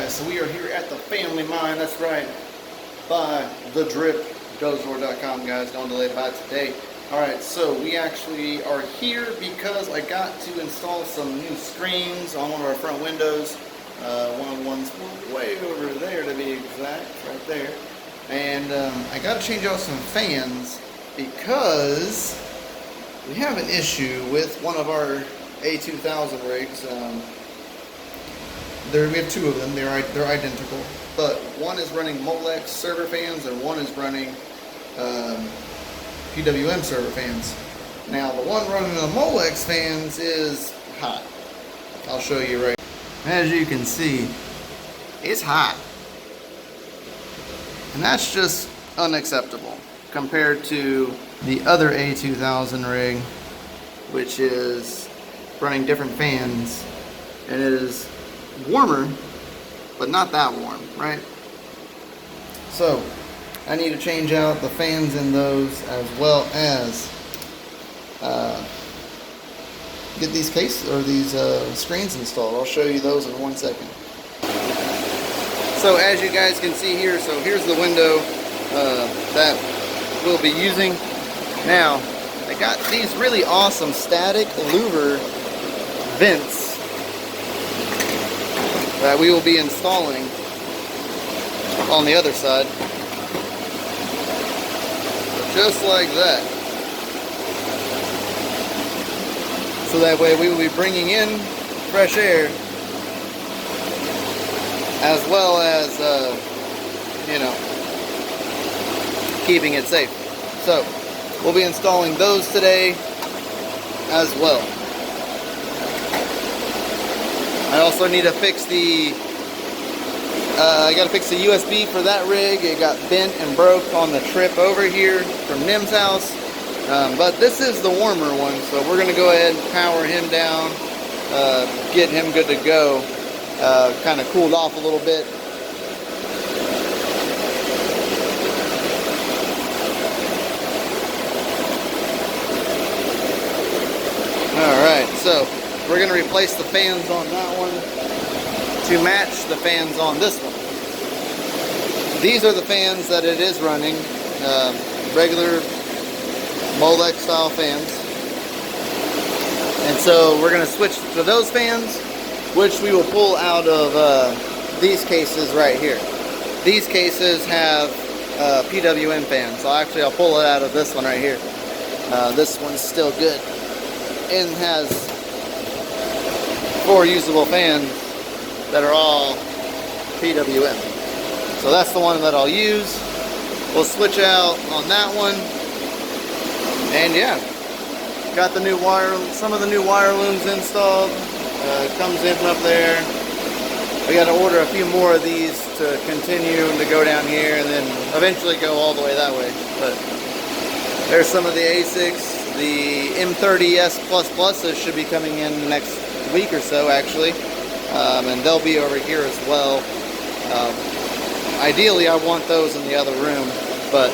guys, so we are here at TheFamilyMine, that's right, by thedripdozor.com, guys. Don't delay about today. Alright, so we actually are here because I got to install some new screens on one of our front windows. One of the ones way over there, to be exact, right there. And I got to change out some fans because we have an issue with one of our A2000 rigs. We have two of them. They're identical, but one is running Molex server fans and one is running PWM server fans. Now the one running the Molex fans is hot. I'll show you right. As you can see, it's hot, and that's just unacceptable compared to the other A2000 rig, which is running different fans, and it is warmer, but not that warm, right? So I need to change out the fans in those, as well as get these screens installed. I'll show you those in 1 second. So as you guys can see here, so here's the window that we'll be using. Now I got these really awesome static louver vents that we will be installing on the other side, just like that. So that way we will be bringing in fresh air, as well as you know, keeping it safe. So we'll be installing those today as well. I also need to fix I gotta fix the USB for that rig. It got bent and broke on the trip over here from Nim's house. But this is the warmer one, so we're gonna go ahead and power him down, get him good to go, kind of cooled off a little bit. Alright, so we're going to replace the fans on that one to match the fans on this one. These are the fans that it is running, regular Molex style fans. And so we're going to switch to those fans, which we will pull out of these cases right here. These cases have PWM fans. So actually I'll pull it out of this one right here. This one's still good and has 4 usable fans that are all PWM. So that's the one that I'll use. We'll switch out on that one. And yeah, got the new some of the new wire looms installed. Comes in up there. We got to order a few more of these to continue to go down here and then eventually go all the way that way. But there's some of the Asus. The M30S++s should be coming in the next week or so, actually, and they'll be over here as well. Ideally I want those in the other room, but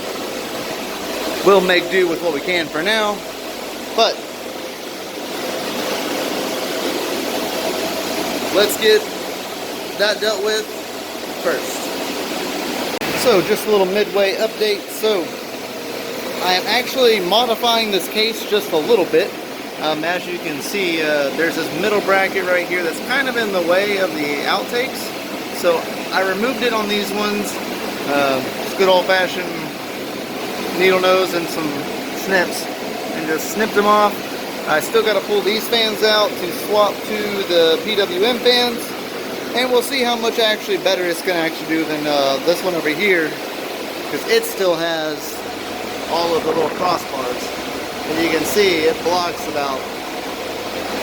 we'll make do with what we can for now. But let's get that dealt with first. So just a little midway update. So I am actually modifying this case just a little bit. As you can see, there's this middle bracket right here that's kind of in the way of the outtakes. So I removed it on these ones. Just good old-fashioned needle nose and some snips, and just snipped them off. I still got to pull these fans out to swap to the PWM fans, and we'll see how much actually better it's going to actually do than this one over here, because it still has all of the little crossbars. And you can see it blocks about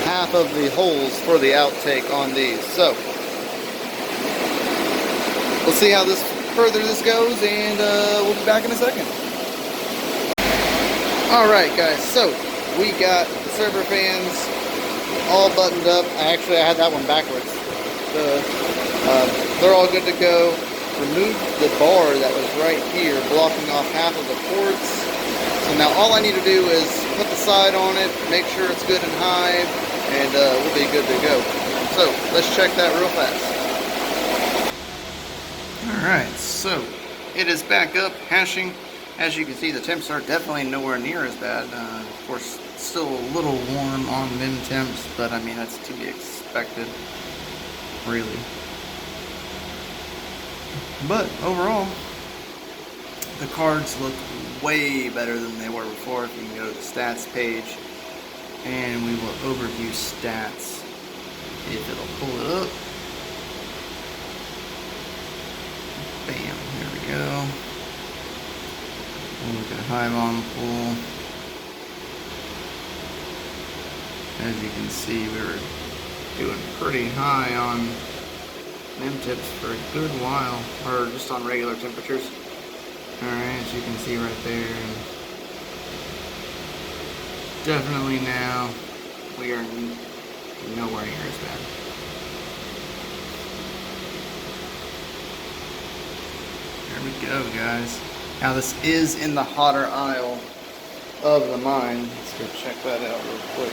half of the holes for the outtake on these. So we'll see how further this goes, and we'll be back in a second. Alright guys, so we got the server fans all buttoned up. I had that one backwards. They're all good to go. Removed the bar that was right here blocking off half of the ports. So now all I need to do is put the side on it, make sure it's good and high, and we'll be good to go. So let's check that real fast. Alright, so it is back up, hashing. As you can see, the temps are definitely nowhere near as bad. Of course, still a little warm on min temps, but I mean, that's to be expected, really. But overall, the cards look way better than they were before. If you can go to the stats page, and we will overview stats if it'll pull it up. Bam, there we go. We'll look at high volume pool. As you can see, we were doing pretty high on min tips for a good while, or just on regular temperatures. Alright, as you can see right there, definitely now we are nowhere near as bad. There we go, guys. Now this is in the hotter aisle of the mine. Let's go check that out real quick.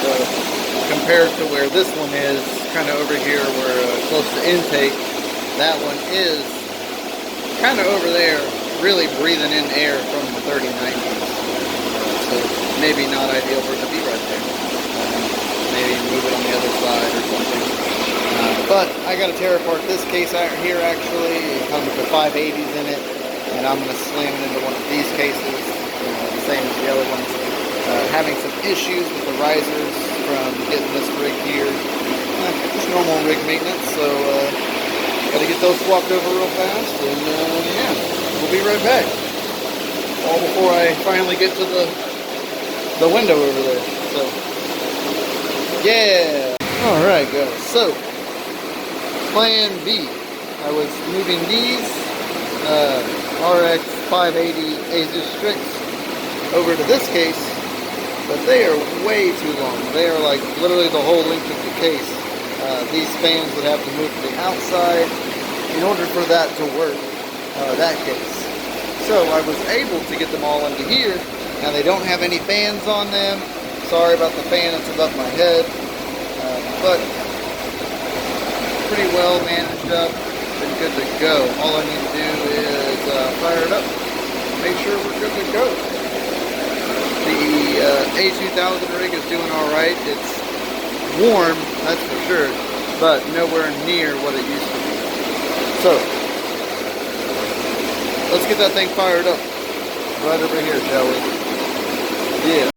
So compared to where this one is, kind of over here, we're close to intake. That one is kind of over there, really breathing in air from the 3090s. So maybe not ideal for it to be right there. Maybe move it on the other side or something. But I got to tear apart this case out here actually. It comes with 580s in it, and I'm going to slam it into one of these cases, the same as the other ones. Having some issues with the risers from getting this rig here. Just normal rig maintenance, so got to get those swapped over real fast, and yeah, we'll be right back. All before I finally get to the window over there. So yeah. All right, guys. So plan B. I was moving these RX-580 Asus STRIX over to this case, but they are way too long. They are like literally the whole length of the case. These fans would have to move to the outside in order for that to work, that case. So I was able to get them all into here. Now they don't have any fans on them. Sorry about the fan that's above my head, but pretty well managed up and good to go. All I need to do is fire it up, make sure we're good to go. The A2000 rig is doing alright. It's warm, that's for sure, but nowhere near what it used to be. So, let's get that thing fired up right over here, shall we? Yeah.